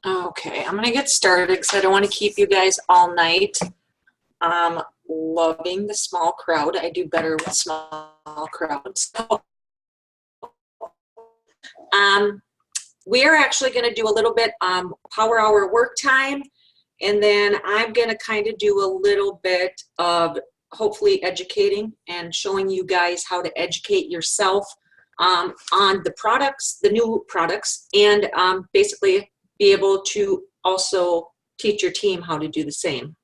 Okay, I'm gonna get started because I don't want to keep you guys all night. Loving the small crowd. I do better with small crowds. So, um, we're actually going to do a little bit power hour work time, and then I'm going to kind of do a little bit of hopefully educating and showing you guys how to educate yourself on the products, the new products, and basically be able to also teach your team how to do the same.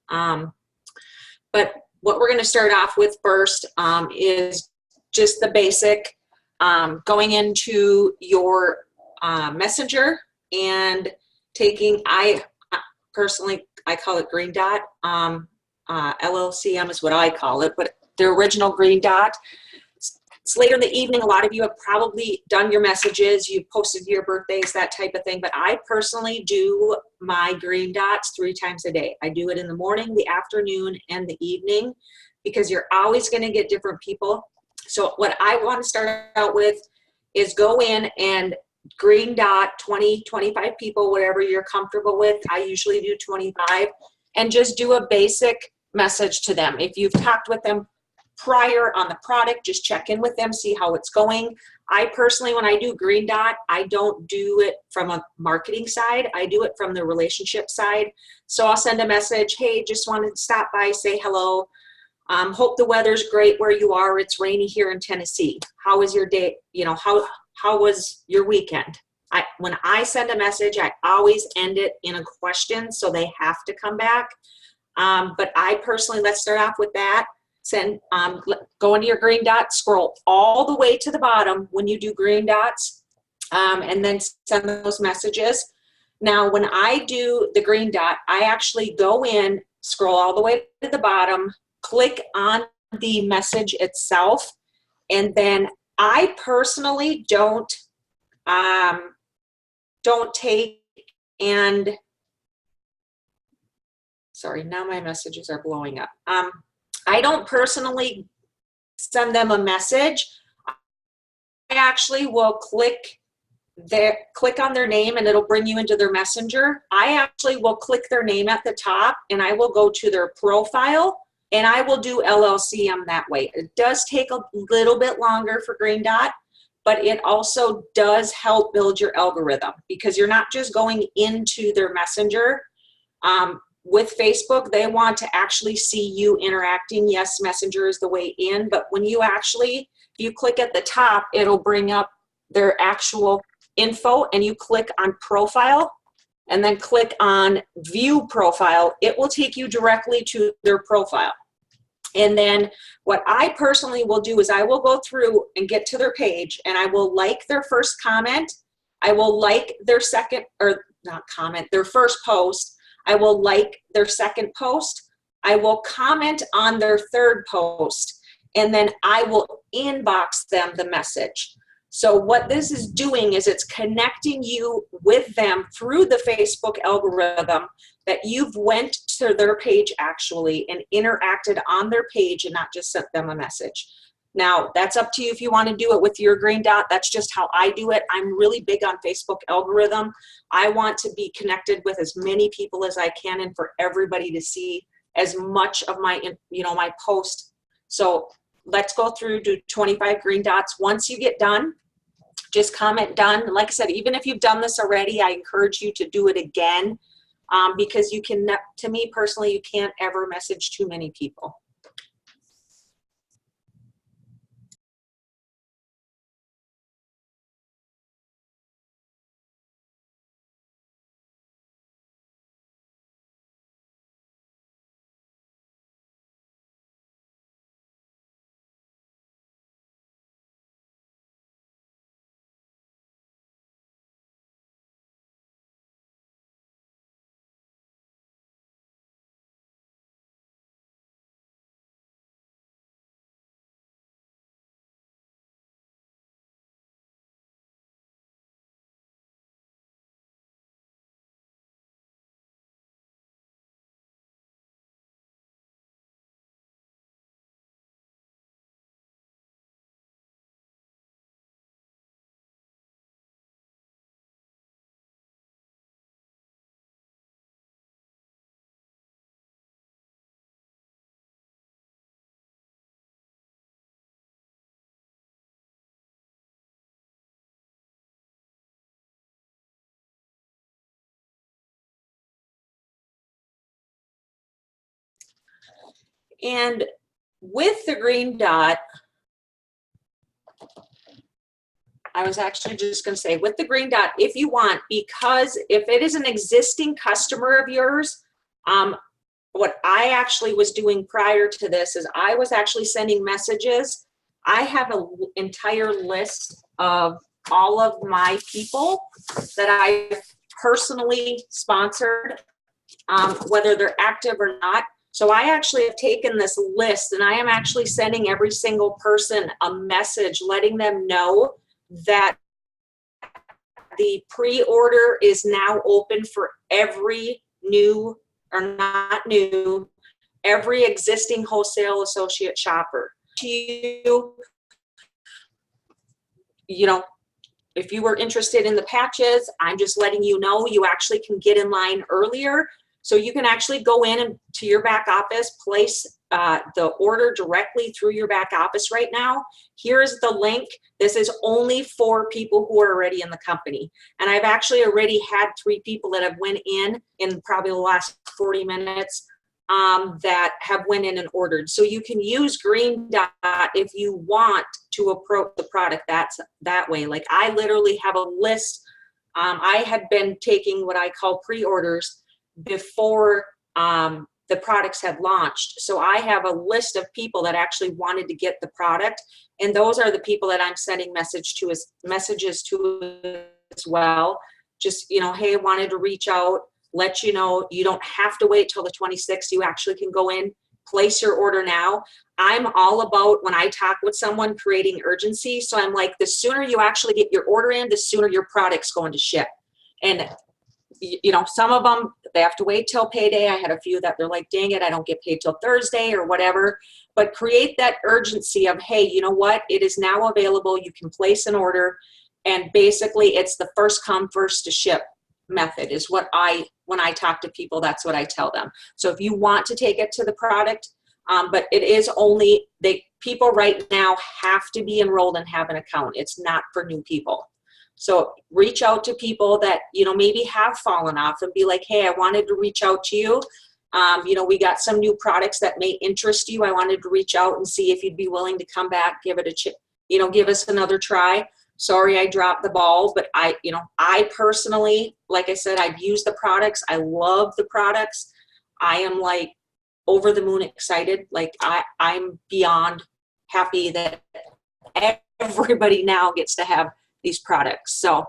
But what we're going to start off with first is just the basic, going into your messenger and taking, I personally, I call it green dot. LLCM is what I call it, but the original green dot. It's later in the evening. A lot of you have probably done your messages, you've posted your birthdays, that type of thing. But I personally do my green dots 3 times a day. I do it in the morning, the afternoon, and the evening, because you're always going to get different people. So what I want to start out with is go in and green dot 20, 25 people, whatever you're comfortable with. I usually do 25, and just do a basic message to them. If you've talked with them prior on the product, just check in with them, see how it's going. I personally, when I do green dot, I don't do it from a marketing side. I do it from the relationship side. So I'll send a message, hey, just wanted to stop by, say hello. Hope the weather's great where you are. It's rainy here in Tennessee. How was your day? You know, how was your weekend? When I send a message, I always end it in a question, so they have to come back. But I personally, let's start off with that. Go into your green dot, scroll all the way to the bottom when you do green dots, and then send those messages. Now, when I do the green dot, I actually go in, scroll all the way to the bottom, click on the message itself, and then I personally don't take and sorry, now my messages are blowing up. I don't personally send them a message. I actually will click on their name and it'll bring you into their messenger. I actually will click their name at the top and I will go to their profile and I will do LLCM that way. It does take a little bit longer for green dot, but it also does help build your algorithm because you're not just going into their messenger. With Facebook, they want to actually see you interacting. Yes, Messenger is the way in, but when you actually, if you click at the top, it'll bring up their actual info and you click on profile and then click on view profile. It will take you directly to their profile. And then what I personally will do is I will go through and get to their page and I will like their first comment. I will like their second, or not comment, their first post. I will like their second post. I will comment on their third post, and then I will inbox them the message. So what this is doing is it's connecting you with them through the Facebook algorithm that you've went to their page actually and interacted on their page and not just sent them a message. Now, that's up to you if you want to do it with your green dot. That's just how I do it. I'm really big on Facebook algorithm. I want to be connected with as many people as I can and for everybody to see as much of my, my post. So let's go through, do 25 green dots. Once you get done, just comment done. Like I said, even if you've done this already, I encourage you to do it again because you can, to me personally, you can't ever message too many people. And with the green dot, I was actually just going to say with the green dot, if you want, because if it is an existing customer of yours, what I actually was doing prior to this is I was actually sending messages. I have an entire list of all of my people that I personally sponsored, whether they're active or not. So I actually have taken this list and I am actually sending every single person a message letting them know that the pre-order is now open for every new, or not new, every existing wholesale associate shopper. You know, if you were interested in the patches, I'm just letting you know you actually can get in line earlier. So you can actually go in and to your back office, place the order directly through your back office right now. Here's the link. This is only for people who are already in the company. And I've actually already had 3 people that have went in probably the last 40 minutes that have went in and ordered. So you can use Green Dot if you want to approach the product that way. Like I literally have a list. I had been taking what I call pre-orders before the products had launched. So I have a list of people that actually wanted to get the product. And those are the people that I'm sending messages to as well. Just, you know, hey, I wanted to reach out, let you know, you don't have to wait till the 26th. You actually can go in, place your order now. I'm all about, when I talk with someone, creating urgency. So I'm like, the sooner you actually get your order in, the sooner your product's going to ship. And you know, some of them, they have to wait till payday. I had a few that they're like, dang it, I don't get paid till Thursday or whatever. But create that urgency of, hey, you know what? It is now available. You can place an order. And basically, it's the first come, first to ship method is what when I talk to people, that's what I tell them. So if you want to take it to the product, but it is only, people right now have to be enrolled and have an account. It's not for new people. So reach out to people that, you know, maybe have fallen off and be like, hey, I wanted to reach out to you. You know, we got some new products that may interest you. I wanted to reach out and see if you'd be willing to come back, give us another try. Sorry, I dropped the ball, but I personally, like I said, I've used the products. I love the products. I am like over the moon excited. Like I'm beyond happy that everybody now gets to have these products. So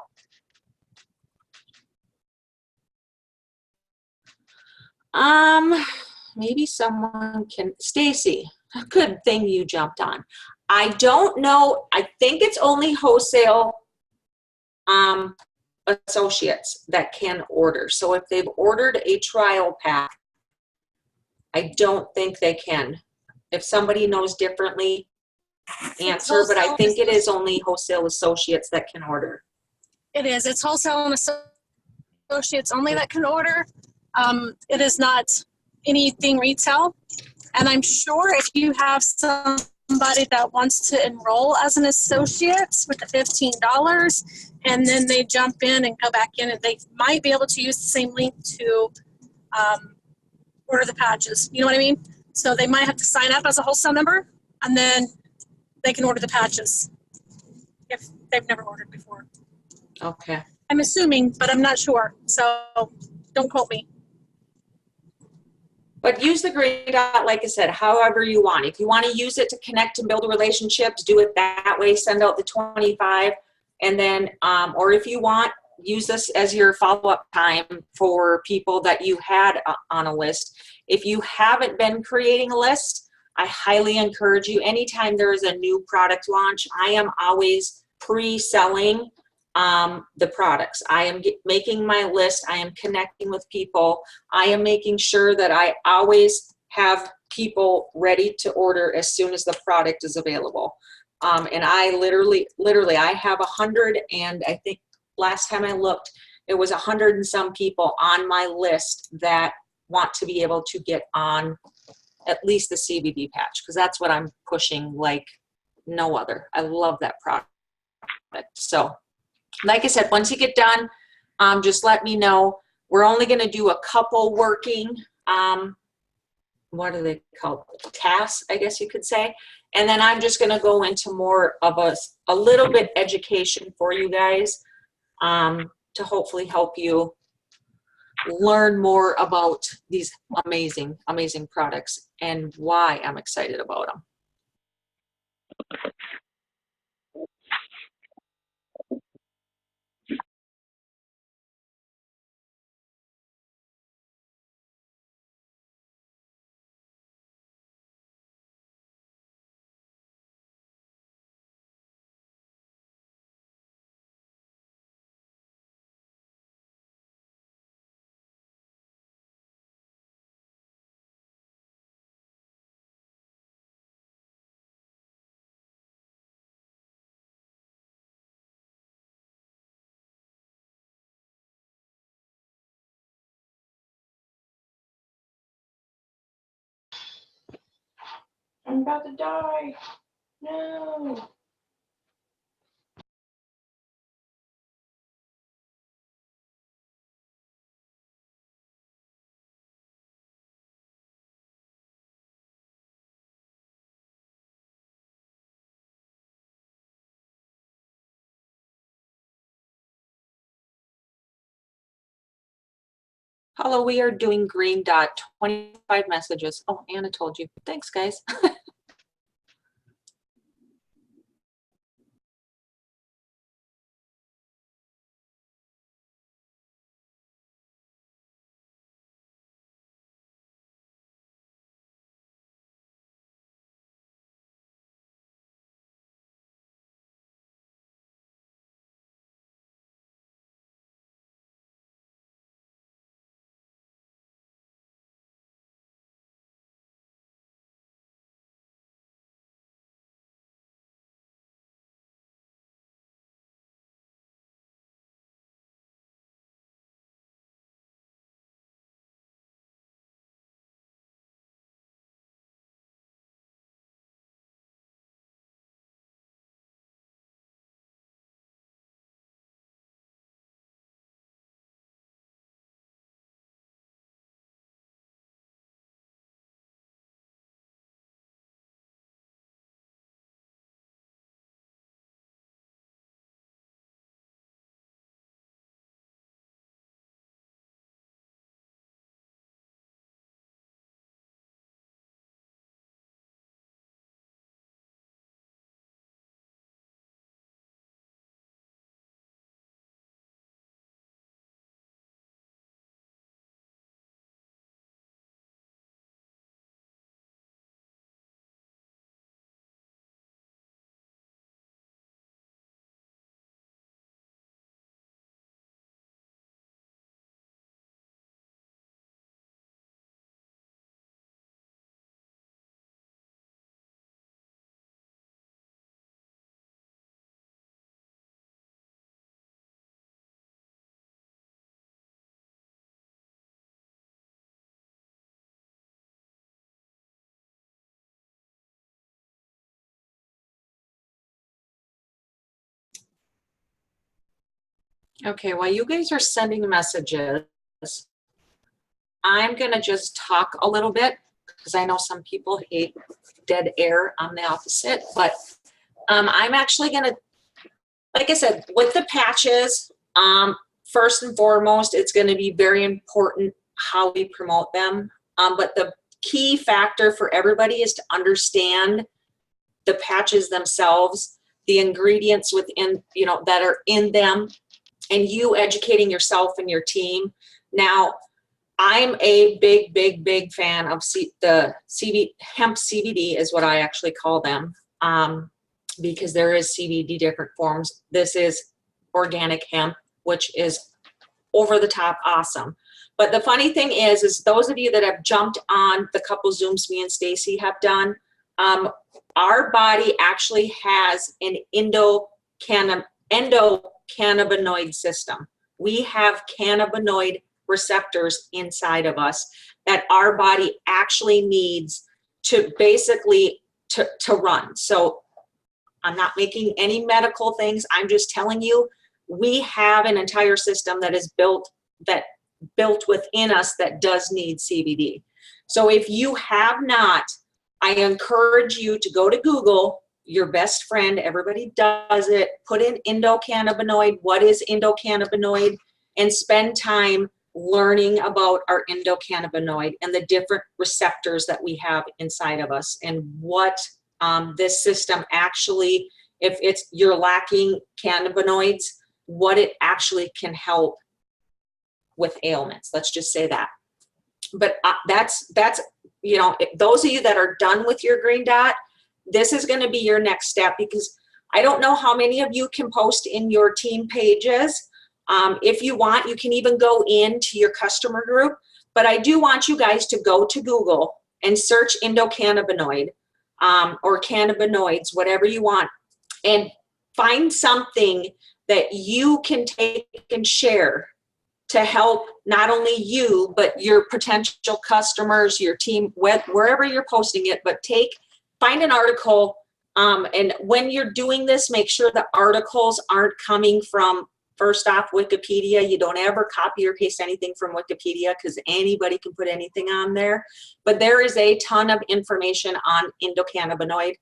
maybe someone can, Stacy, good thing you jumped on. I don't know, I think it's only wholesale associates that can order. So if they've ordered a trial pack, I don't think they can. If somebody knows differently, answer, but I think it is only wholesale associates that can order. It is. It's wholesale and associates only that can order. It is not anything retail. And I'm sure if you have somebody that wants to enroll as an associate with the $15 and then they jump in and go back in, and they might be able to use the same link to order the patches. You know what I mean? So they might have to sign up as a wholesale member and then they can order the patches if they've never ordered before. Okay. I'm assuming, but I'm not sure. So don't quote me. But use the Green Dot, like I said, however you want. If you want to use it to connect and build relationships, do it that way. Send out the 25. And then, or if you want, use this as your follow-up time for people that you had on a list. If you haven't been creating a list, I highly encourage you, anytime there is a new product launch, I am always pre-selling the products. I am making my list. I am connecting with people. I am making sure that I always have people ready to order as soon as the product is available. And I literally, I have 100, and I think last time I looked, it was 100 and some people on my list that want to be able to get on at least the CBD patch, because that's what I'm pushing like no other. I love that product. So like I said, once you get done, just let me know. We're only going to do a couple working what are they called? Tasks, I guess you could say. And then I'm just going to go into more of a little bit education for you guys to hopefully help you learn more about these amazing, amazing products and why I'm excited about them. I'm about to die. No. Hello, we are doing green dot, 25 messages. Oh, Anna told you. Thanks, guys. Okay, while you guys are sending messages, I'm going to just talk a little bit because I know some people hate dead air. I'm the opposite, but I'm actually going to, like I said, with the patches, first and foremost, it's going to be very important how we promote them. But the key factor for everybody is to understand the patches themselves, the ingredients within, that are in them, and you educating yourself and your team. Now, I'm a big, big, big fan of the hemp CBD is what I actually call them, because there is CBD different forms. This is organic hemp, which is over the top awesome. But the funny thing is those of you that have jumped on the couple Zooms me and Stacy have done, our body actually has an endocannabinoid system. We have cannabinoid receptors inside of us that our body actually needs to basically to run. So I'm not making any medical things. I'm just telling you, we have an entire system that is built within us that does need CBD. So if you have not, I encourage you to go to Google, your best friend, everybody does it, put in endocannabinoid, what is endocannabinoid, and spend time learning about our endocannabinoid and the different receptors that we have inside of us and what this system actually, if you're lacking cannabinoids, what it actually can help with ailments. Let's just say that. But that's you know, those of you that are done with your green dot, this is going to be your next step, because I don't know how many of you can post in your team pages. If you want, you can even go into your customer group, but I do want you guys to go to Google and search endocannabinoid or cannabinoids, whatever you want, and find something that you can take and share to help not only you, but your potential customers, your team, wherever you're posting it, but find an article. And when you're doing this, make sure the articles aren't coming from, first off, Wikipedia. You don't ever copy or paste anything from Wikipedia, because anybody can put anything on there. But there is a ton of information on endocannabinoid.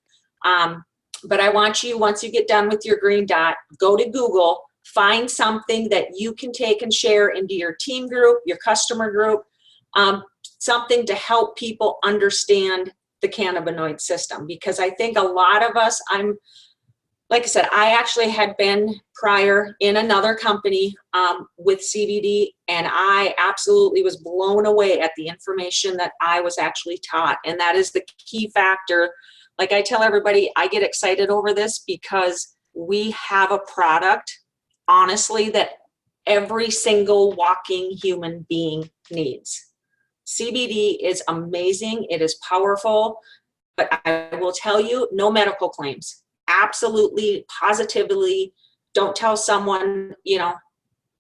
But I want you, once you get done with your green dot, go to Google, find something that you can take and share into your team group, your customer group, something to help people understand the cannabinoid system. Because I think a lot of us, like I said, I actually had been prior in another company with CBD, and I absolutely was blown away at the information that I was actually taught. And that is the key factor. Like I tell everybody, I get excited over this because we have a product, honestly, that every single walking human being needs. CBD is amazing. It is powerful, but I will tell you, no medical claims. Absolutely, positively, don't tell someone, you know,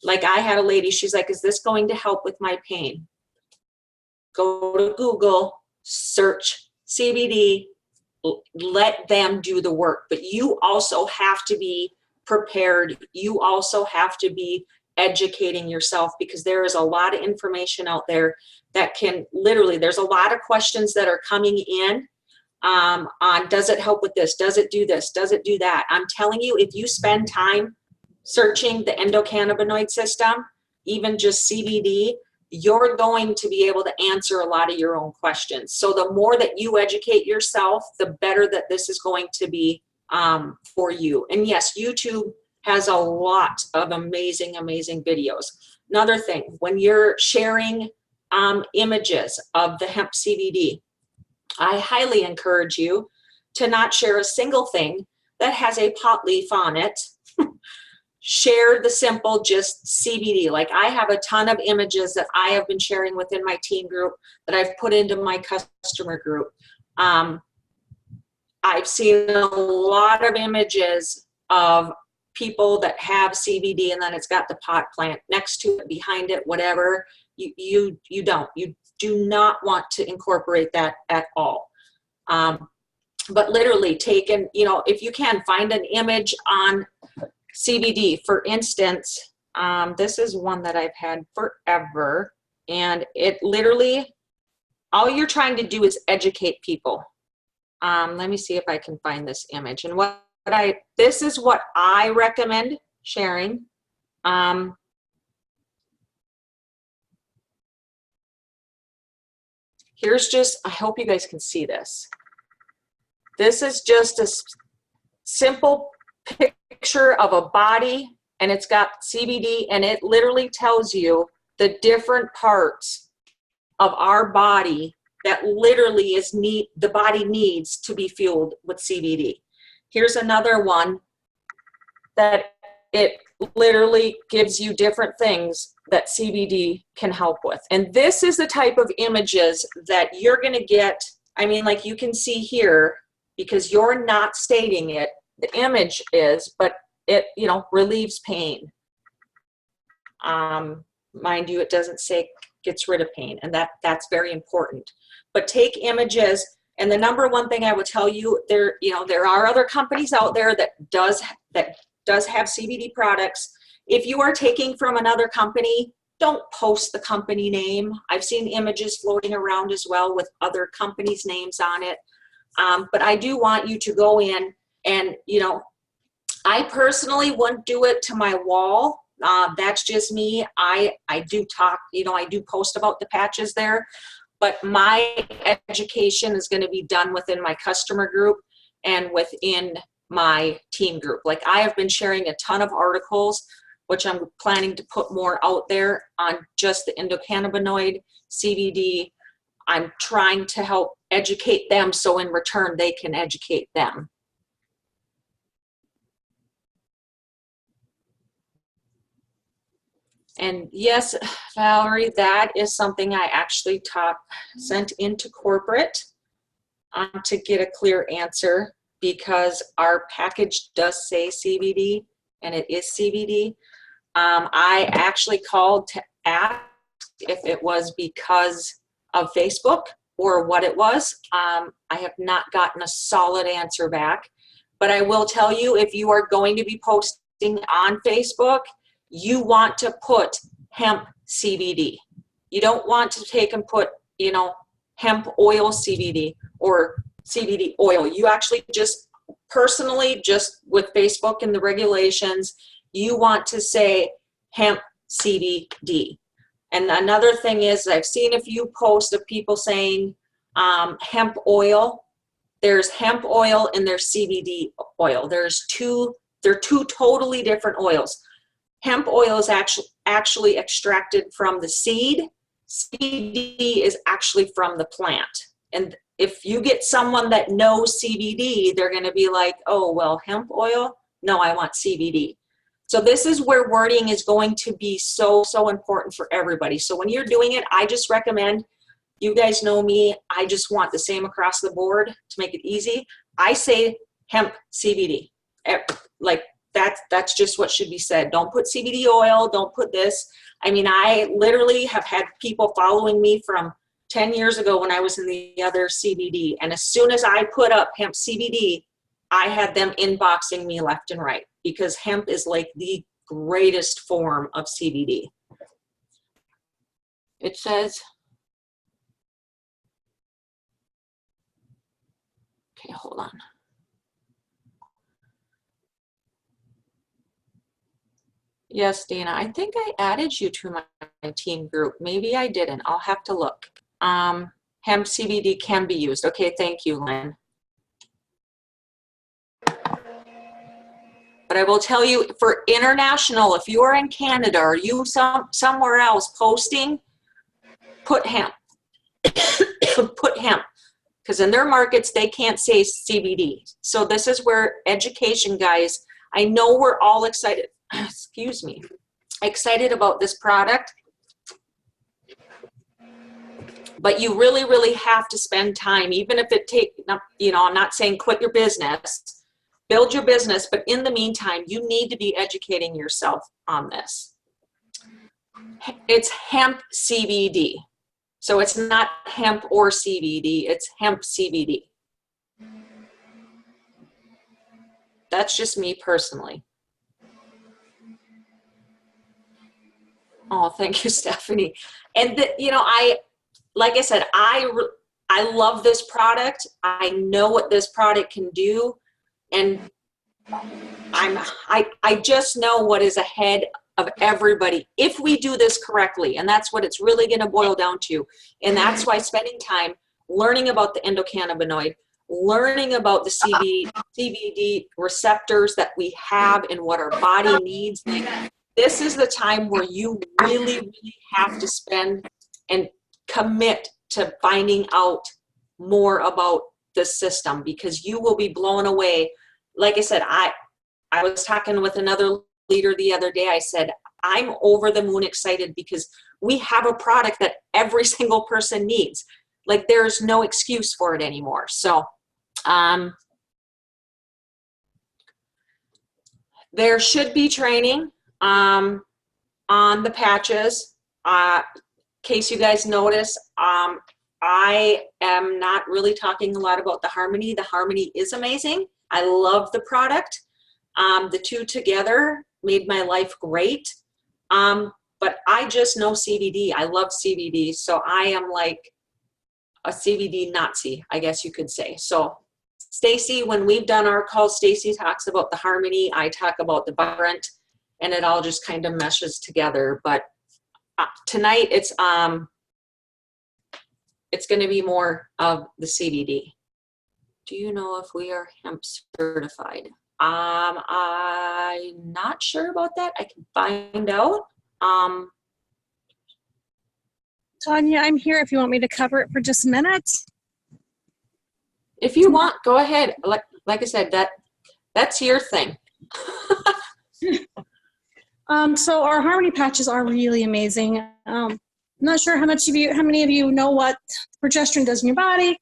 like I had a lady, she's like, is this going to help with my pain? Go to Google, search CBD, let them do the work. But you also have to be prepared. You also have to be educating yourself, because there is a lot of information out there that can literally, there's a lot of questions that are coming in on, does it help with this? Does it do this? Does it do that? I'm telling you, if you spend time searching the endocannabinoid system, even just CBD, you're going to be able to answer a lot of your own questions. So the more that you educate yourself, the better that this is going to be for you. And yes, YouTube has a lot of amazing, amazing videos. Another thing, when you're sharing images of the hemp CBD, I highly encourage you to not share a single thing that has a pot leaf on it. Share the simple, just CBD. Like I have a ton of images that I have been sharing within my team group that I've put into my customer group. I've seen a lot of images of people that have CBD and then it's got the pot plant next to it, behind it, whatever. You do not want to incorporate that at all. But literally take and, you know, if you can find an image on CBD, for instance, this is one that I've had forever, and it literally, all you're trying to do is educate people. Let me see if I can find this image. And this is what I recommend sharing. Here's just, I hope you guys can see this. This is just a simple picture of a body, and it's got CBD, and it literally tells you the different parts of our body that literally the body needs to be fueled with CBD. Here's another one that it literally gives you different things that CBD can help with. And this is the type of images that you're going to get. I mean, like you can see here, because you're not stating it, the image is, but it, you know, relieves pain. Mind you, it doesn't say gets rid of pain, and that's very important. But take images, and the number one thing I would tell you, there are other companies out there that does have CBD products. If you are taking from another company, don't post the company name. I've seen images floating around as well with other companies' names on it. But I do want you to go in and, you know, I personally wouldn't do it to my wall. That's just me. I do talk, you know, I do post about the patches there, but my education is going to be done within my customer group and within my team group. Like, I have been sharing a ton of articles, which I'm planning to put more out there on just the endocannabinoid CBD. I'm trying to help educate them so in return they can educate them. And yes, Valerie, that is something I actually sent into corporate to get a clear answer, because our package does say CBD and it is CBD. I actually called to ask if it was because of Facebook or what it was. I have not gotten a solid answer back, but I will tell you, if you are going to be posting on Facebook, you want to put hemp CBD. You don't want to take and put, you know, hemp oil CBD or CBD oil. You actually just personally, just with Facebook and the regulations, you want to say hemp CBD. And another thing is, I've seen a few posts of people saying hemp oil. There's hemp oil and there's CBD oil. They're two totally different oils. Hemp oil is actually extracted from the seed. CBD is actually from the plant. And if you get someone that knows CBD, they're going to be like, oh, well, hemp oil? No, I want CBD. So this is where wording is going to be so important for everybody. So when you're doing it, I just recommend, you guys know me, I just want the same across the board to make it easy. I say hemp CBD. Like, that's just what should be said. Don't put CBD oil, don't put this. I mean, I literally have had people following me from 10 years ago when I was in the other CBD. And as soon as I put up hemp CBD, I had them inboxing me left and right, because hemp is like the greatest form of CBD. It says, okay, hold on. Yes, Dana, I think I added you to my team group. Maybe I didn't. I'll have to look. Hemp CBD can be used. Okay, thank you, Lynn. But I will tell you, for international, if you are in Canada or you somewhere else posting, put hemp. Put hemp. Because in their markets, they can't say CBD. So this is where education, guys, I know we're all excited. Excuse me, excited about this product, but you really have to spend time, even if it takes, you know, I'm not saying quit your business, build your business, but in the meantime, you need to be educating yourself on this. It's hemp CBD. So it's not hemp or CBD, it's hemp CBD. That's just me personally. Oh, thank you, Stephanie. And you know, like I said, I love this product. I know what this product can do, and I just know what is ahead of everybody if we do this correctly, and that's what it's really going to boil down to. And that's why spending time learning about the endocannabinoid, learning about the CBD receptors that we have and what our body needs. This is the time where you really have to spend and commit to finding out more about the system, because you will be blown away. Like I said, I was talking with another leader the other day. I said, I'm over the moon excited because we have a product that every single person needs. Like, there's no excuse for it anymore. So there should be training on the patches. In case you guys notice, I am not really talking a lot about the Harmony. The Harmony is amazing. I love the product. The two together made my life great. but I just know CBD. I love CBD. So I am like a CBD Nazi, I guess you could say. So Stacy, when we've done our calls, Stacy talks about the Harmony, I talk about the Vibrant, and it all just kind of meshes together. But tonight it's going to be more of the CBD. Do you know if we are hemp certified? I'm not sure about that. I can find out. Tanya, I'm here if you want me to cover it for just a minute. If you want, go ahead. Like I said, that's your thing. So our Harmony patches are really amazing. I'm not sure how many of you know what progesterone does in your body.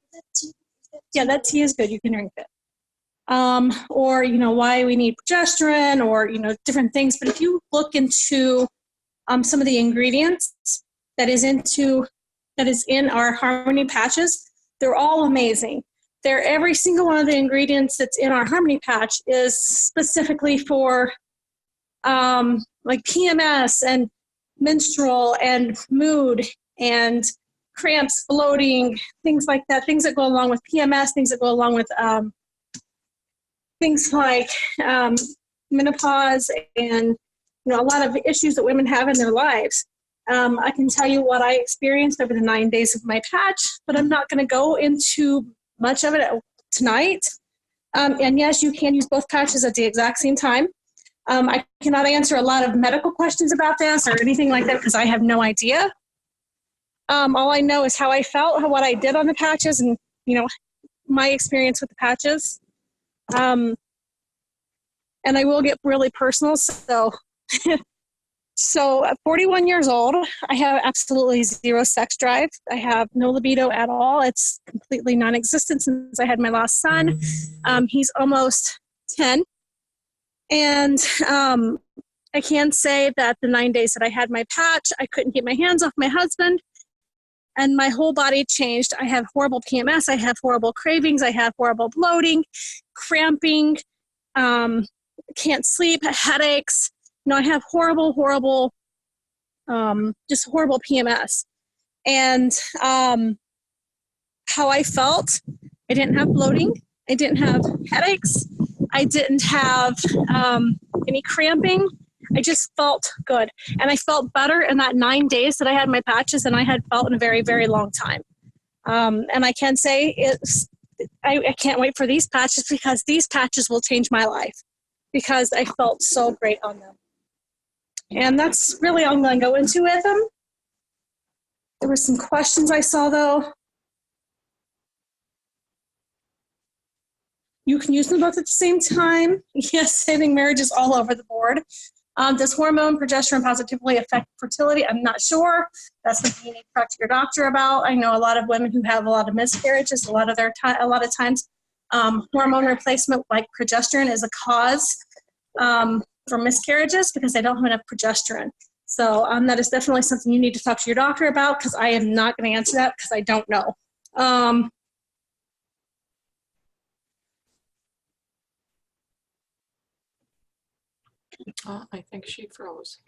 Yeah, that tea is good. You can drink it. Or, why we need progesterone or, different things. But if you look into some of the ingredients that is in our Harmony patches, they're all amazing. Every single one of the ingredients that's in our Harmony patch is specifically for like PMS and menstrual and mood and cramps, bloating, things like that, things that go along with PMS, things that go along with things like menopause and a lot of issues that women have in their lives. I can tell you what I experienced over the 9 days of my patch, but I'm not going to go into much of it tonight. And yes, you can use both patches at the exact same time. I cannot answer a lot of medical questions about this or anything like that because I have no idea. All I know is how I felt, what I did on the patches, and my experience with the patches. And I will get really personal. So at 41 years old, I have absolutely zero sex drive. I have no libido at all. It's completely non-existent since I had my last son. He's almost 10. And I can say that the 9 days that I had my patch, I couldn't keep my hands off my husband. And my whole body changed. I have horrible PMS. I have horrible cravings. I have horrible bloating, cramping, can't sleep, headaches. I have horrible, just horrible PMS. And how I felt, I didn't have bloating. I didn't have headaches. I didn't have any cramping. I just felt good. And I felt better in that 9 days that I had my patches than I had felt in a very, very long time. And I can say I can't wait for these patches because these patches will change my life because I felt so great on them. And that's really all I'm going to go into with them. There were some questions I saw, though. You can use them both at the same time. Yes, saving marriage is all over the board. Does hormone progesterone positively affect fertility? I'm not sure. That's something you need to talk to your doctor about. I know a lot of women who have a lot of miscarriages. A lot of times, hormone replacement like progesterone is a cause for miscarriages because they don't have enough progesterone. So that is definitely something you need to talk to your doctor about because I am not going to answer that because I don't know. Oh, I think she froze.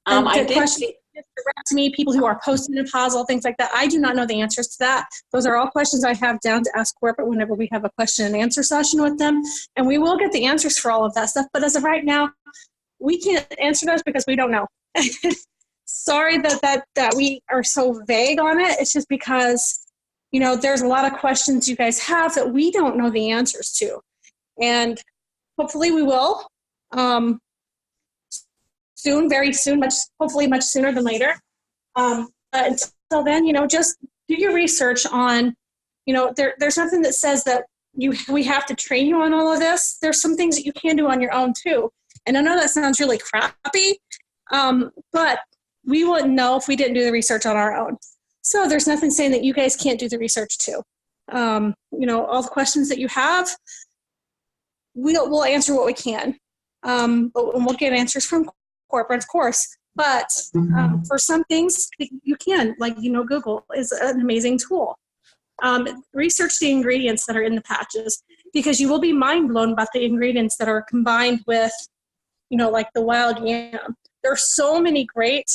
I did see direct to me, people who are postmenopausal, things like that. I do not know the answers to that. Those are all questions I have down to ask corporate whenever we have a question and answer session with them. And we will get the answers for all of that stuff. But as of right now, we can't answer those because we don't know. Sorry that we are so vague on it. It's just because, there's a lot of questions you guys have that we don't know the answers to. And hopefully we will. Soon, very soon, hopefully much sooner than later. Until then, just do your research on, there's nothing that says that we have to train you on all of this. There's some things that you can do on your own too. And I know that sounds really crappy, but we wouldn't know if we didn't do the research on our own. So there's nothing saying that you guys can't do the research too. All the questions that you have, we'll answer what we can. But we'll get answers from corporate, of course. But for some things, you can, Google is an amazing tool. Research the ingredients that are in the patches because you will be mind blown about the ingredients that are combined with, like the wild yam. There are so many great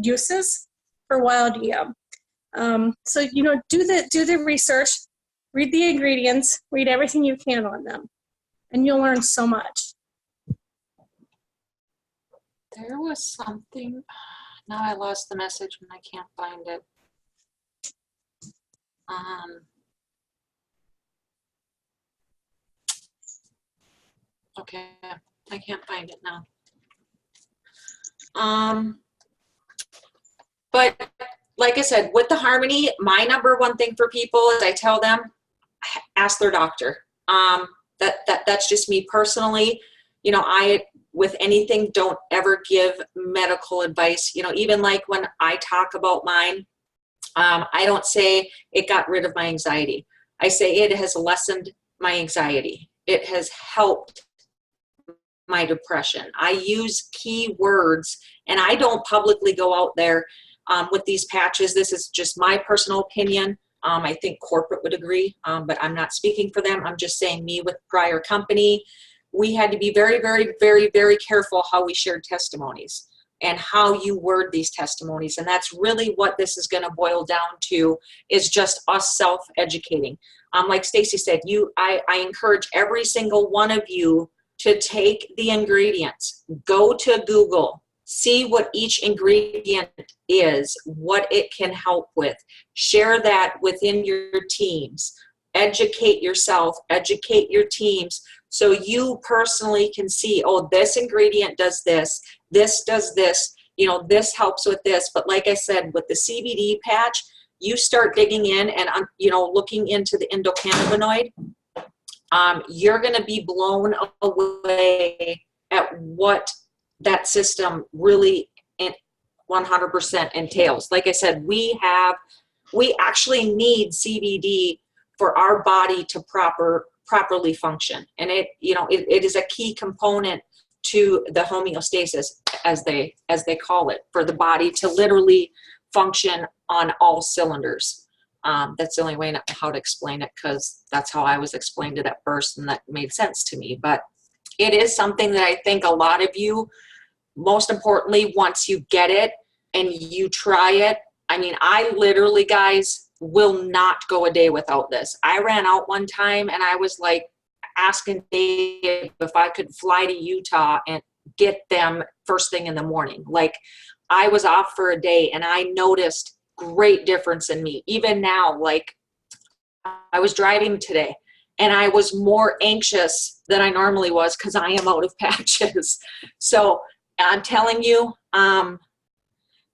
uses for wild yam. So, you know, do the research, read the ingredients, read everything you can on them, and you'll learn so much. There was something, now I lost the message and I can't find it. Okay, I can't find it now. But like I said, with the Harmony, my number one thing for people is I tell them, ask their doctor. That's just me personally. You know, with anything, don't ever give medical advice. You know, even like when I talk about mine, I don't say it got rid of my anxiety. I say it has lessened my anxiety. It has helped my depression. I use key words, and I don't publicly go out there with these patches. This is just my personal opinion. I think corporate would agree, but I'm not speaking for them. I'm just saying me with prior company. We had to be very, very, very, very careful how we shared testimonies and how you word these testimonies. And that's really what this is going to boil down to, is just us self-educating. Like Stacy said, I encourage every single one of you to take the ingredients, go to Google, see what each ingredient is, what it can help with, share that within your teams, educate yourself, educate your teams, so you personally can see, oh, this ingredient does this does this, you know, this helps with this. But like I said, with the CBD patch, you start digging in and, you know, looking into the endocannabinoid, you're going to be blown away at what that system really 100% entails. Like I said, we actually need CBD for our body to properly function. And it is a key component to the homeostasis, as they call it, for the body to literally function on all cylinders. That's the only way how to explain it, because that's how I was explained it at first, and that made sense to me. But it is something that I think a lot of you, most importantly, once you get it and you try it, I mean, I literally, guys, will not go a day without this. I ran out one time and I was like asking Dave if I could fly to Utah and get them first thing in the morning. Like, I was off for a day and I noticed great difference in me. Even now, like, I was driving today and I was more anxious than I normally was because I am out of patches. So I'm telling you,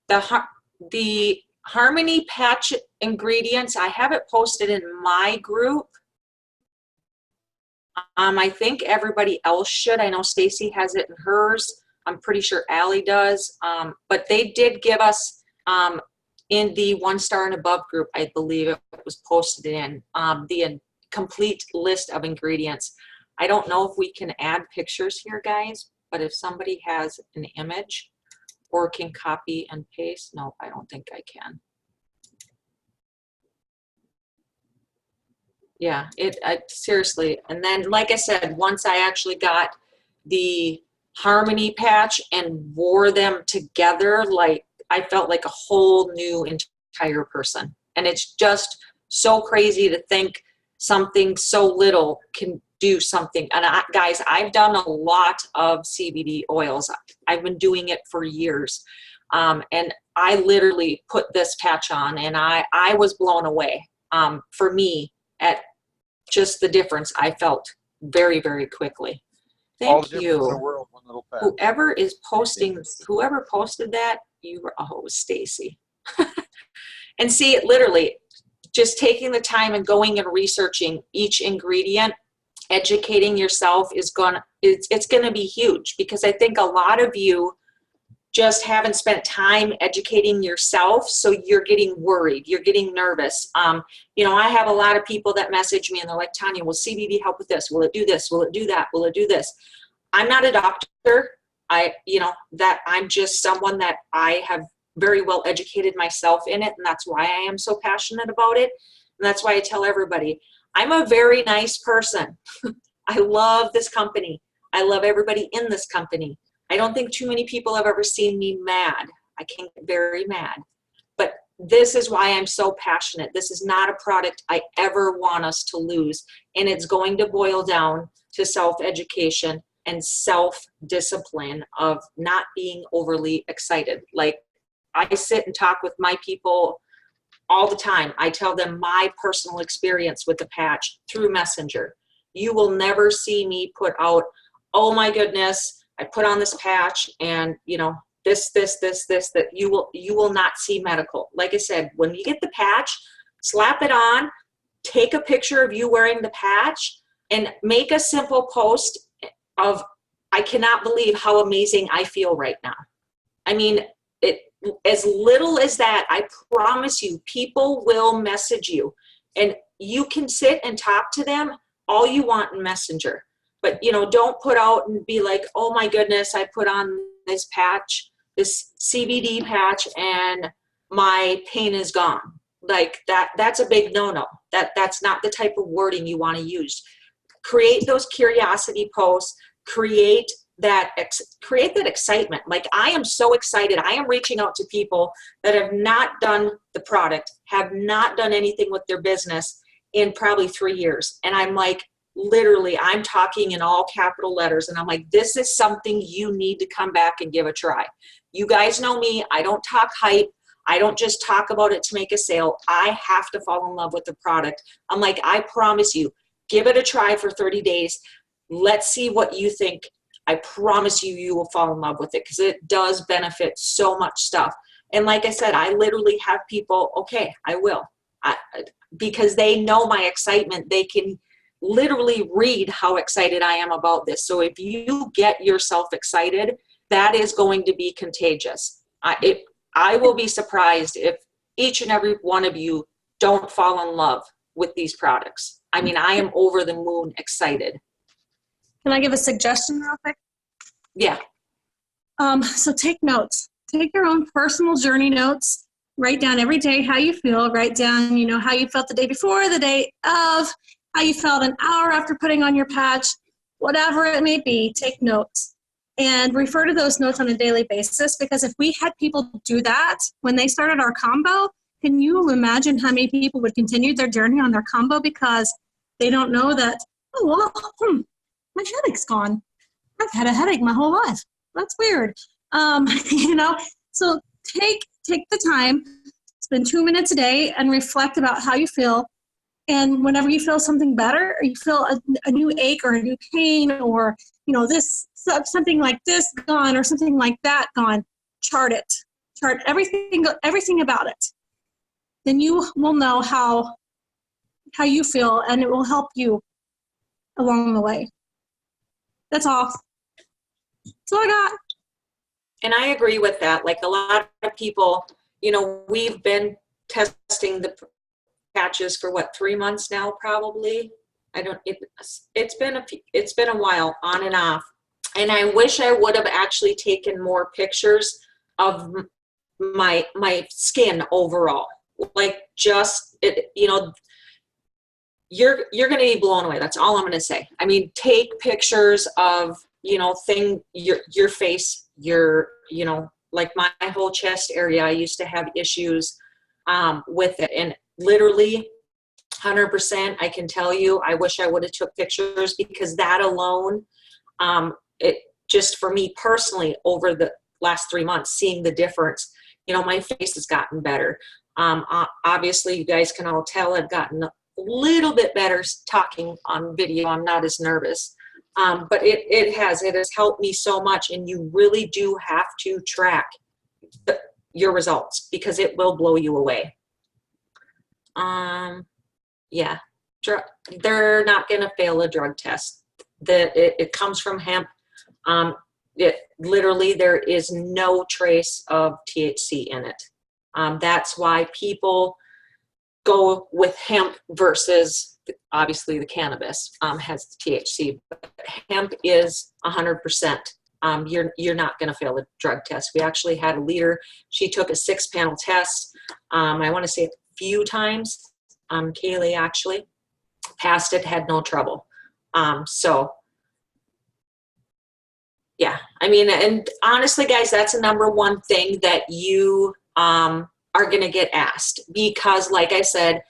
the Harmony patch ingredients, I have it posted in my group. I think everybody else should. I know Stacy has it in hers. I'm pretty sure Allie does. But they did give us, in the 1-star and above group, I believe it was posted in, the complete list of ingredients. I don't know if we can add pictures here, guys, but if somebody has an image or can copy and paste, no, I don't think I can. Yeah, seriously. And then, like I said, once I actually got the Harmony patch and wore them together, like, I felt like a whole new entire person. And it's just so crazy to think something so little can do something. And guys, I've done a lot of CBD oils. I've been doing it for years. And I literally put this patch on and I was blown away, for me, at just the difference I felt very, very quickly. Thank you. World, one little patch. Whoever is posting, whoever posted that, you were, oh, it was Stacy. And see, it literally, just taking the time and going and researching each ingredient, educating yourself it's gonna be huge, because I think a lot of you just haven't spent time educating yourself, so you're getting worried, you're getting nervous. You know, I have a lot of people that message me and they're like, Tanya, will CBD help with this? Will it do this? Will it do that? Will it do this? I'm not a doctor. I'm just someone that I have very well educated myself in it, and that's why I am so passionate about it. And that's why I tell everybody, I'm a very nice person. I love this company. I love everybody in this company. I don't think too many people have ever seen me mad. I can get very mad. But this is why I'm so passionate. This is not a product I ever want us to lose. And it's going to boil down to self-education and self-discipline of not being overly excited. Like, I sit and talk with my people all the time. I tell them my personal experience with the patch through Messenger. You will never see me put out, oh my goodness, I put on this patch and, you know, this, that you will not see medical. Like I said, when you get the patch, slap it on, take a picture of you wearing the patch, and make a simple post of, I cannot believe how amazing I feel right now. I mean, as little as that, I promise you, people will message you, and you can sit and talk to them all you want in Messenger. But, you know, don't put out and be like, oh my goodness, I put on this patch, this CBD patch, and my pain is gone. Like that's a big no-no. That's not the type of wording you want to use. Create those curiosity posts, create that excitement. Like, I am so excited. I am reaching out to people that have not done the product, have not done anything with their business in probably 3 years. And I'm like, literally, I'm talking in all capital letters, and I'm like, this is something you need to come back and give a try. You guys know me. I don't talk hype. I don't just talk about it to make a sale. I have to fall in love with the product. I'm like, I promise you, give it a try for 30 days. Let's see what you think. I promise you, you will fall in love with it, because it does benefit so much stuff. And like I said, I literally have people, okay, I will. Because they know my excitement. They can literally read how excited I am about this. So if you get yourself excited, that is going to be contagious. I will be surprised if each and every one of you don't fall in love with these products. I mean, I am over the moon excited. Can I give a suggestion real quick? Yeah. So take notes. Take your own personal journey notes. Write down every day how you feel. Write down, you know, how you felt the day before, the day of, how you felt an hour after putting on your patch, whatever it may be. Take notes and refer to those notes on a daily basis, because if we had people do that when they started our combo, can you imagine how many people would continue their journey on their combo because they don't know that, oh, well, my headache's gone. I've had a headache my whole life. That's weird. You know, so take the time, spend 2 minutes a day and reflect about how you feel. And whenever you feel something better, or you feel a new ache or a new pain, or, you know, this, something like this gone or something like that gone, chart it. Chart everything about it. Then you will know how you feel, and it will help you along the way. That's all. That's all I got. And I agree with that. Like, a lot of people, you know, we've been testing the patches for what, 3 months now, probably. It's been a while, on and off. And I wish I would have actually taken more pictures of my skin overall. Like, just it, you know, you're going to be blown away. That's all I'm going to say. I mean, take pictures of, you know, your face, you know, like my whole chest area. I used to have issues with it, and literally 100%, I can tell you, I wish I would have took pictures, because that alone, it just, for me personally, over the last 3 months, seeing the difference, you know, my face has gotten better. Obviously, you guys can all tell I've gotten a little bit better talking on video. I'm not as nervous. But it has helped me so much, and you really do have to track your results, because it will blow you away. Yeah, they're not going to fail a drug test. It comes from hemp. Literally, there is no trace of THC in it. That's why people go with hemp versus, obviously, the cannabis has the THC. But hemp is 100%. You're not going to fail a drug test. We actually had a leader. She took a 6-panel test. I want to say a few times. Kaylee actually passed it, had no trouble. So Yeah, I mean, and honestly, guys, that's the number one thing that you are going to get asked because, like I said,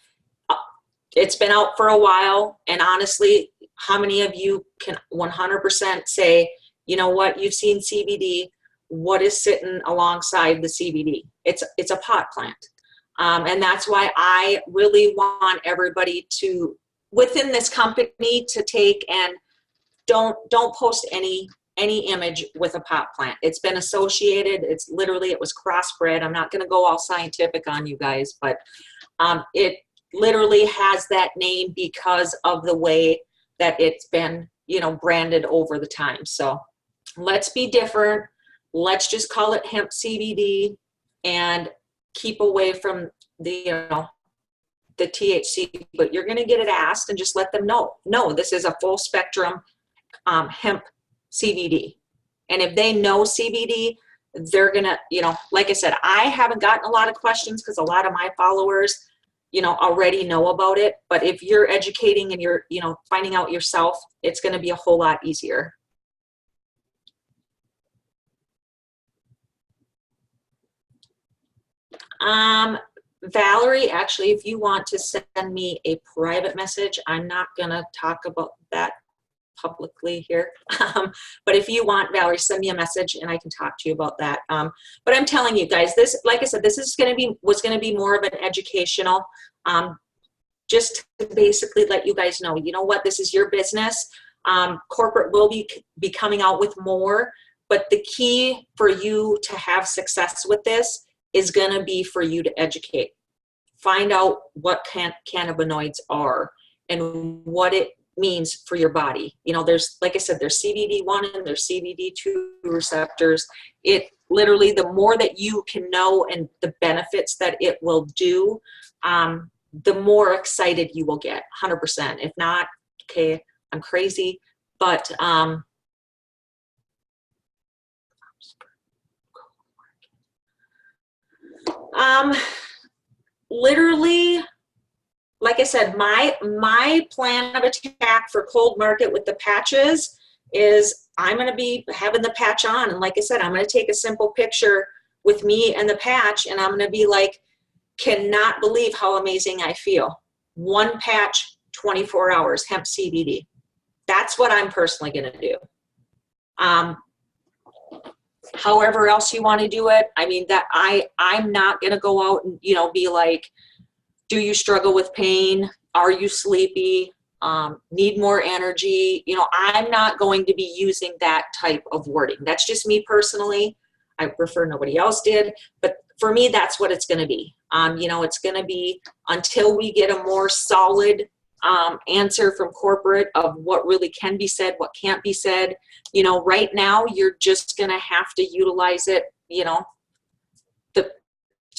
it's been out for a while. And honestly, how many of you can 100% say, you know what, you've seen CBD? What is sitting alongside the CBD? It's a pot plant. And that's why I really want everybody to, within this company, to take and don't post any image with a pot plant. It's been associated. It's literally, it was crossbred. I'm not going to go all scientific on you guys, but it literally has that name because of the way that it's been, you know, branded over the time. So let's be different. Let's just call it hemp CBD and keep away from the, you know, the THC, but you're going to get it asked and just let them know, no, this is a full spectrum hemp CBD. And if they know CBD, they're going to, you know, like I said, I haven't gotten a lot of questions because a lot of my followers, you know, already know about it. But if you're educating and you're, you know, finding out yourself, it's going to be a whole lot easier. Valerie, actually, if you want to send me a private message, I'm not going to talk about that publicly here. But if you want, Valerie, send me a message and I can talk to you about that. But I'm telling you guys, this, like I said, this is going to be more of an educational, just to basically let you guys know, you know what, this is your business. Corporate will be coming out with more, but the key for you to have success with this is going to be for you to educate. Find out what cannabinoids are and what it means for your body. You know, there's, like I said, there's CBD1 and there's CBD2 receptors. It literally, the more that you can know and the benefits that it will do, the more excited you will get, 100%. If not, okay, I'm crazy. But literally, like I said, my plan of attack for cold market with the patches is I'm going to be having the patch on. And like I said, I'm going to take a simple picture with me and the patch, and I'm going to be like, cannot believe how amazing I feel. One patch, 24 hours, hemp CBD. That's what I'm personally going to do. However else you want to do it. I mean, that I'm not going to go out and, you know, be like, do you struggle with pain? Are you sleepy? Need more energy? You know, I'm not going to be using that type of wording. That's just me personally. I prefer nobody else did, but for me, that's what it's going to be. You know, it's going to be until we get a more solid answer from corporate of what really can be said, what can't be said. You know, right now, you're just going to have to utilize it, you know,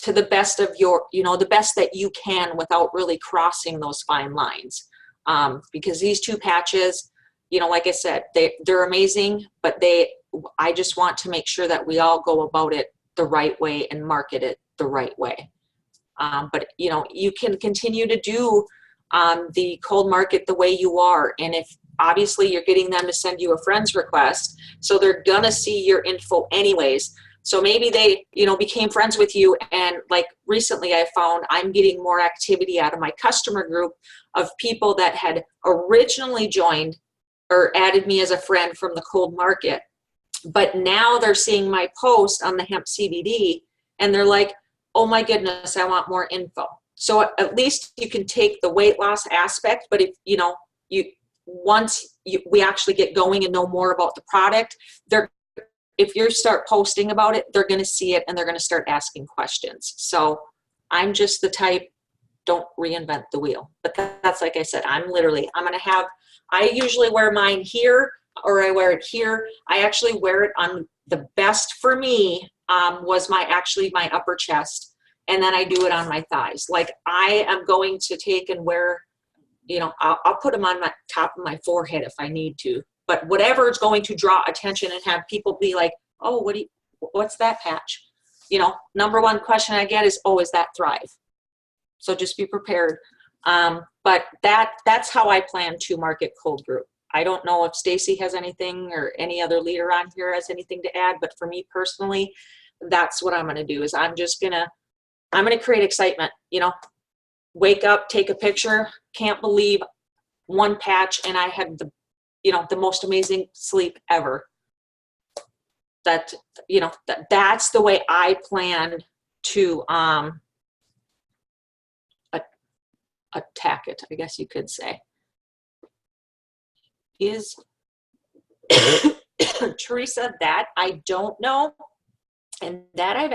to the best of your, you know, the best that you can without really crossing those fine lines. Because these two patches, you know, like I said, they're amazing, but I just want to make sure that we all go about it the right way and market it the right way. But, you know, you can continue to do the cold market the way you are. And if obviously you're getting them to send you a friend's request, so they're going to see your info anyways. So maybe they, you know, became friends with you. And like recently I found I'm getting more activity out of my customer group of people that had originally joined or added me as a friend from the cold market. But now they're seeing my post on the hemp CBD and they're like, oh my goodness, I want more info. So at least you can take the weight loss aspect, but if, you know, we actually get going and know more about the product, if you start posting about it, they're going to see it and they're going to start asking questions. So I'm just the type, don't reinvent the wheel. But that's, like I said, I usually wear mine here or I wear it here. I actually wear it on the best for me was my upper chest. And then I do it on my thighs. Like I am going to take and wear, you know, I'll put them on my top of my forehead if I need to. But whatever is going to draw attention and have people be like, oh, what's that patch? You know, number one question I get is, oh, is that Thrive? So just be prepared. But that's how I plan to market Cold Group. I don't know if Stacy has anything or any other leader on here has anything to add, but for me personally, that's what I'm going to do is I'm going to create excitement, you know, wake up, take a picture, can't believe one patch and I had the, you know, the most amazing sleep ever. That, you know, that's the way I plan to attack it, I guess you could say. Is Teresa that? I don't know. And that I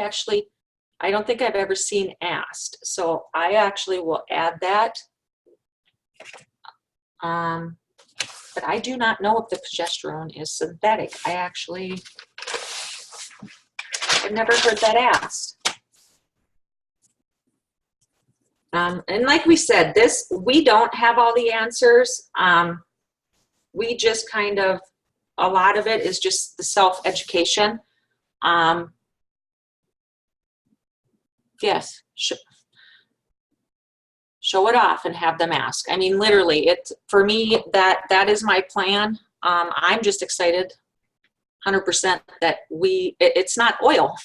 don't think I've ever seen asked. So I actually will add that. But I do not know if the progesterone is synthetic. I've never heard that asked. And like we said, we don't have all the answers. We just kind of, a lot of it is just the self-education. Yes, show it off and have them ask. I mean, literally, for me, that is my plan. I'm just excited 100% that it's not oil,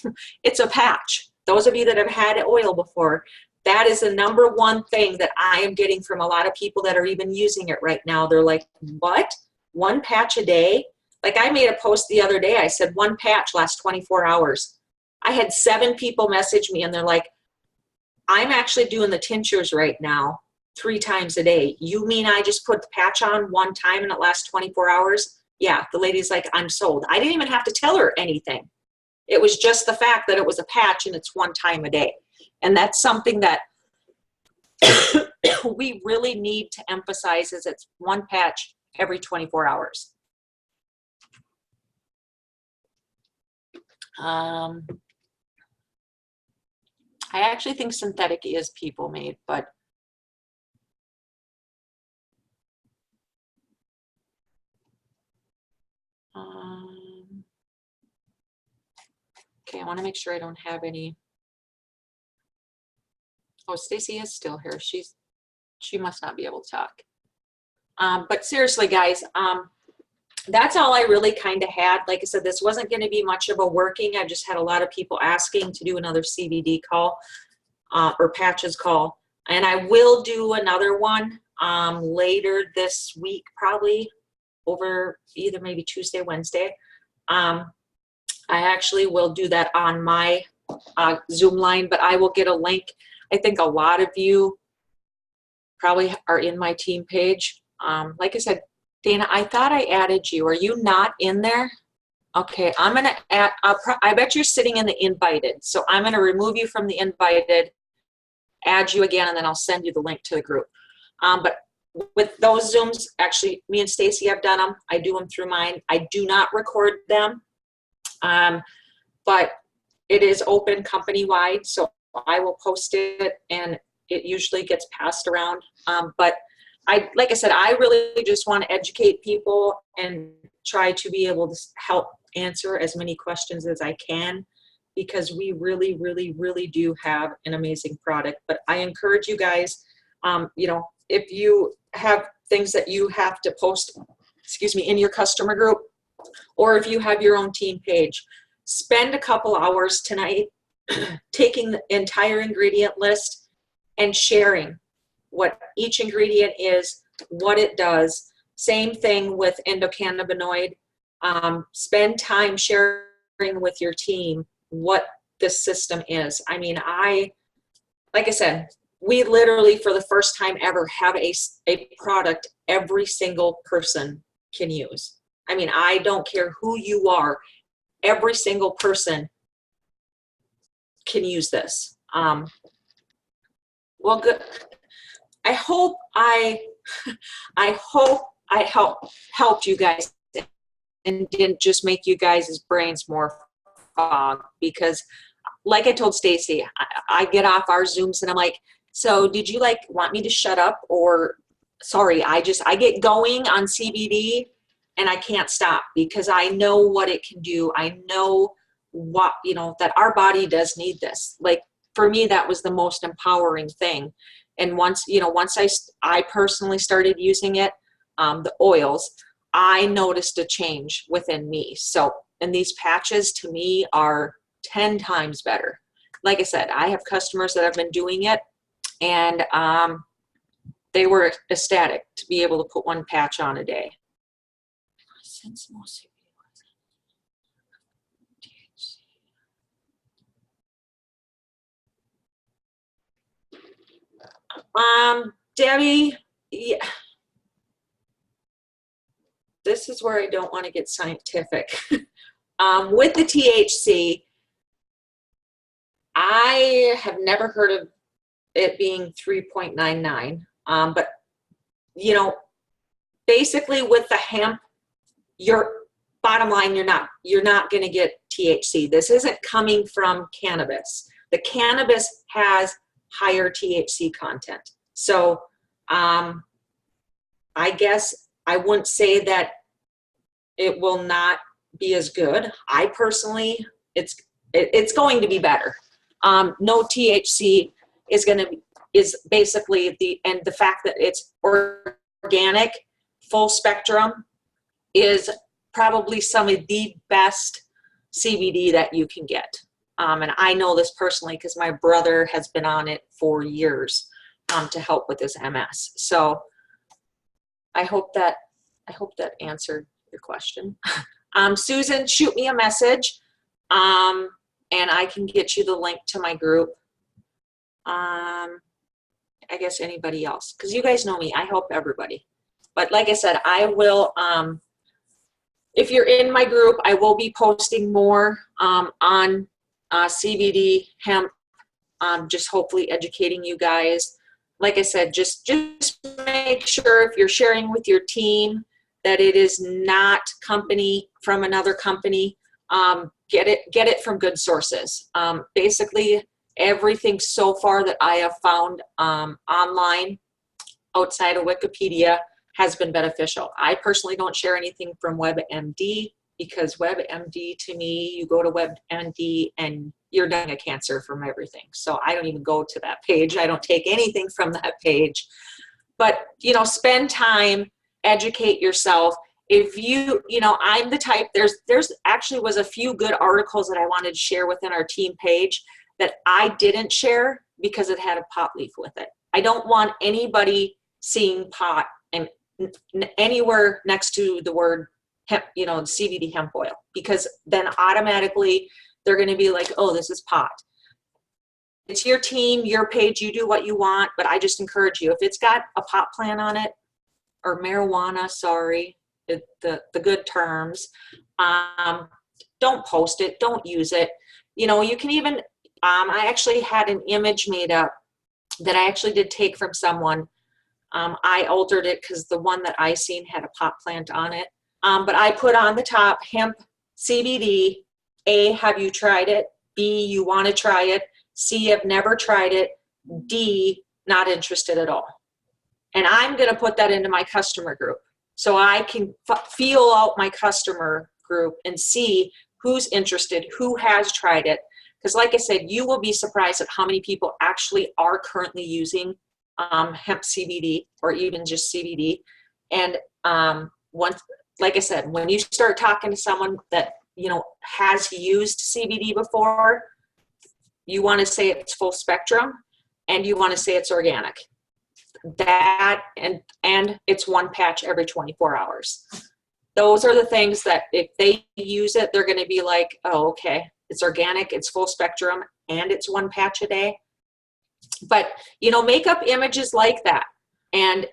it's a patch. Those of you that have had oil before, that is the number one thing that I am getting from a lot of people that are even using it right now. They're like, what? One patch a day? Like I made a post the other day, I said one patch lasts 24 hours. I had 7 people message me and they're like, I'm actually doing the tinctures right now 3 times a day. You mean I just put the patch on one time and it lasts 24 hours? Yeah, the lady's like, I'm sold. I didn't even have to tell her anything. It was just the fact that it was a patch and it's one time a day. And that's something that we really need to emphasize is it's one patch every 24 hours. I actually think synthetic is people made, but okay, I want to make sure I don't have any. Oh, Stacy is still here. She must not be able to talk. But seriously, guys, that's all I really kind of had. Like I said, this wasn't going to be much of a working. I just had a lot of people asking to do another CBD call or patches call. And I will do another one later this week, probably over either maybe Tuesday, Wednesday. I actually will do that on my Zoom line, but I will get a link. I think a lot of you probably are in my team page. Like I said, Dana, I thought I added you. Are you not in there? Okay, I'm going to add, I bet you're sitting in the invited. So I'm going to remove you from the invited, add you again, and then I'll send you the link to the group. But with those Zooms, actually, me and Stacy have done them. I do them through mine. I do not record them, but it is open company-wide, so I will post it, and it usually gets passed around. But like I said, I really just want to educate people and try to be able to help answer as many questions as I can, because we really, really, really do have an amazing product. But I encourage you guys, you know, if you have things that you have to post, excuse me, in your customer group, or if you have your own team page, spend a couple hours tonight taking the entire ingredient list and sharing what each ingredient is, what it does. Same thing with endocannabinoid. Spend time sharing with your team what this system is. I mean, like I said, we literally for the first time ever have a product every single person can use. I mean, I don't care who you are, every single person can use this. Well, good. I hope I helped you guys and didn't just make you guys' brains more fog, because like I told Stacy, I get off our Zooms and I'm like, so did you like want me to shut up, or sorry, I get going on CBD and I can't stop because I know what it can do. I know what, you know, that our body does need this. Like for me, that was the most empowering thing. And once, you know, once I personally started using it, the oils, I noticed a change within me. So, and these patches to me are 10 times better. Like I said, I have customers that have been doing it, and they were ecstatic to be able to put one patch on a day. Since most Debbie, yeah, this is where I don't want to get scientific. With the THC, I have never heard of it being 3.99. But you know, basically with the hemp, your bottom line, you're not going to get THC. This isn't coming from cannabis. The cannabis has higher THC content. So I guess I wouldn't say that it will not be as good. I personally, it's going to be better. No THC is basically the fact that it's organic, full spectrum, is probably some of the best CBD that you can get. And I know this personally because my brother has been on it for years to help with his MS. So I hope that answered your question. Susan, shoot me a message, and I can get you the link to my group. I guess anybody else, because you guys know me, I help everybody. But like I said, I will, if you're in my group, I will be posting more on CBD, hemp, just hopefully educating you guys. Like I said, just make sure if you're sharing with your team that it is not company from another company. Get it from good sources. Basically, everything so far that I have found online outside of Wikipedia has been beneficial. I personally don't share anything from WebMD because WebMD, to me, you go to WebMD and you're dying of cancer from everything. So I don't even go to that page. I don't take anything from that page. But, you know, spend time, educate yourself. If you know, I'm the type, there's actually was a few good articles that I wanted to share within our team page that I didn't share because it had a pot leaf with it. I don't want anybody seeing pot and anywhere next to the word hemp, you know, CBD hemp oil, because then automatically they're going to be like, oh, this is pot. It's your team, your page, you do what you want, but I just encourage you, if it's got a pot plant on it, or marijuana, sorry, the good terms, don't post it, don't use it. You know, you can even, I actually had an image made up that I actually did take from someone. I altered it because the one that I seen had a pot plant on it. But I put on the top, hemp CBD. A, have you tried it? B, you want to try it? C, have never tried it. D, not interested at all. And I'm going to put that into my customer group so I can feel out my customer group and see who's interested, who has tried it. Because like I said, you will be surprised at how many people actually are currently using hemp CBD or even just CBD. And once, like I said, when you start talking to someone that, you know, has used CBD before, you want to say it's full spectrum and you want to say it's organic. That and it's one patch every 24 hours. Those are the things that if they use it, they're going to be like, oh, okay, it's organic, it's full spectrum, and it's one patch a day. But, you know, make up images like that and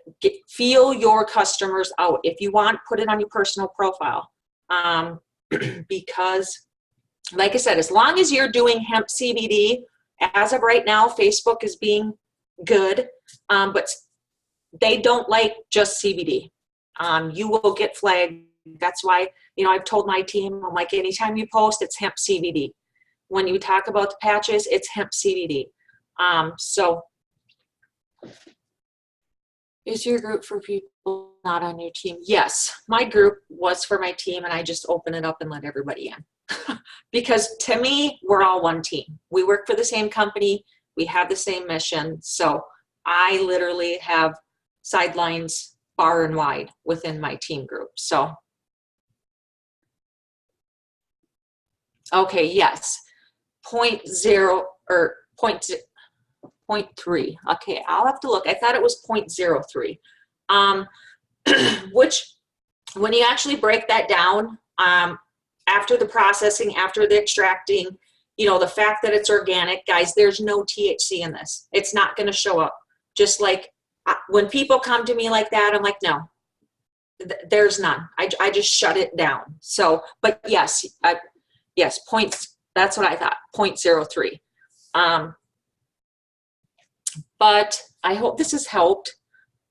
feel your customers out. If you want, put it on your personal profile. Because, like I said, as long as you're doing hemp CBD, as of right now, Facebook is being good, but they don't like just CBD. You will get flagged. That's why, you know, I've told my team, I'm like, anytime you post, it's hemp CBD. When you talk about the patches, it's hemp CBD. So is your group for people not on your team? Yes, my group was for my team, and I just open it up and let everybody in. Because to me, we're all one team. We work for the same company. We have the same mission. So I literally have sidelines far and wide within my team group. So, okay, yes, 0.0 or 0.3. Okay, I'll have to look. I thought it was 0.03. Which, when you actually break that down, after the processing, after the extracting, you know, the fact that it's organic, guys, there's no THC in this. It's not going to show up. Just like when people come to me like that, I'm like, no, there's none. I just shut it down. So, but yes, yes, that's what I thought, 0.03. But I hope this has helped.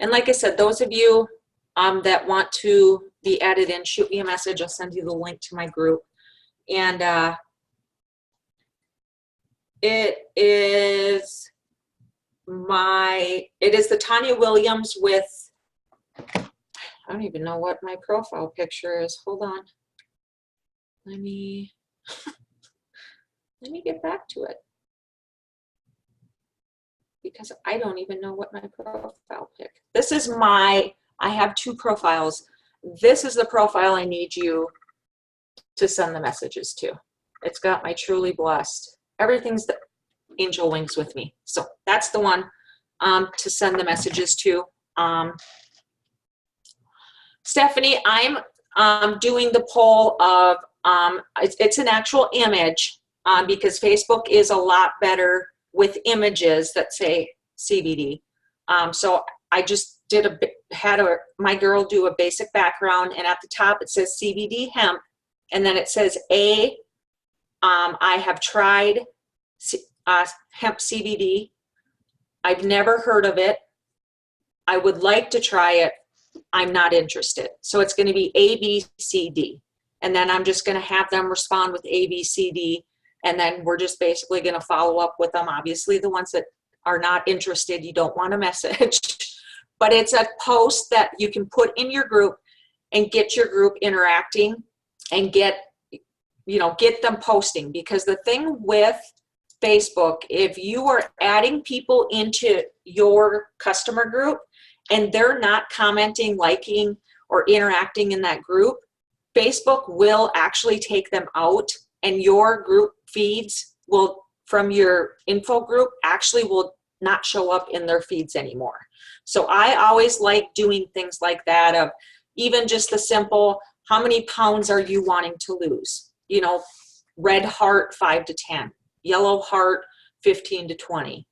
And like I said, those of you that want to be added in, shoot me a message. I'll send you the link to my group. And it is the Tanya Williams with, I don't even know what my profile picture is. Hold on. Let me get back to it, because I don't even know what my profile pic. This is I have two profiles. This is the profile I need you to send the messages to. It's got my truly blessed. Everything's the angel wings with me. So that's the one to send the messages to. Stephanie, I'm doing the poll of, it's an actual image because Facebook is a lot better with images that say CBD. So I just had my girl do a basic background, and at the top it says CBD hemp, and then it says I have tried hemp CBD. I've never heard of it. I would like to try it. I'm not interested. So it's going to be A, B, C, D. And then I'm just going to have them respond with A, B, C, D. And then we're just basically going to follow up with them. Obviously, the ones that are not interested, you don't want a message. But it's a post that you can put in your group and get your group interacting and get them posting. Because the thing with Facebook, if you are adding people into your customer group and they're not commenting, liking, or interacting in that group, Facebook will actually take them out, and your group feeds from your info group actually will not show up in their feeds anymore. So I always like doing things like that, of even just the simple, how many pounds are you wanting to lose? You know, red heart 5 to 10, yellow heart 15 to 20.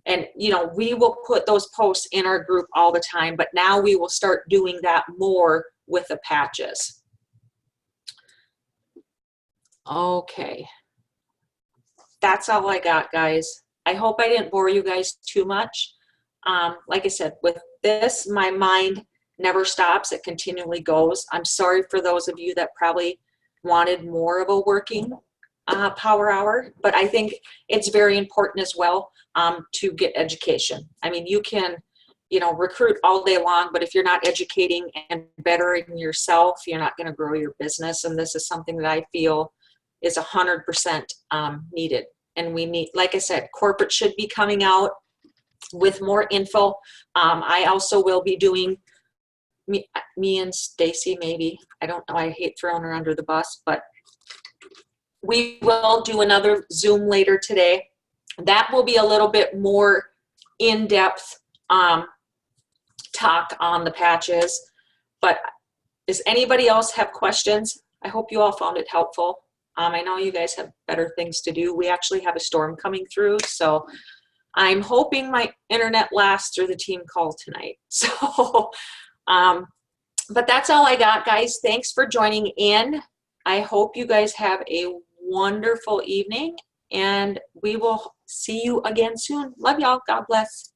And, you know, we will put those posts in our group all the time, but now we will start doing that more with the patches. Okay. That's all I got, guys. I hope I didn't bore you guys too much. Like I said, with this, my mind never stops. It continually goes. I'm sorry for those of you that probably wanted more of a working power hour, but I think it's very important as well to get education. I mean, you can, recruit all day long, but if you're not educating and bettering yourself, you're not going to grow your business. And this is something that I feel is 100% needed. And we need, like I said, corporate should be coming out with more info. I also will be doing, me and Stacy, maybe, I don't know, I hate throwing her under the bus, but we will do another Zoom later today. That will be a little bit more in-depth talk on the patches. But does anybody else have questions? I hope you all found it helpful. I know you guys have better things to do. We actually have a storm coming through, so I'm hoping my internet lasts through the team call tonight. So, but that's all I got, guys. Thanks for joining in. I hope you guys have a wonderful evening, and we will see you again soon. Love y'all. God bless.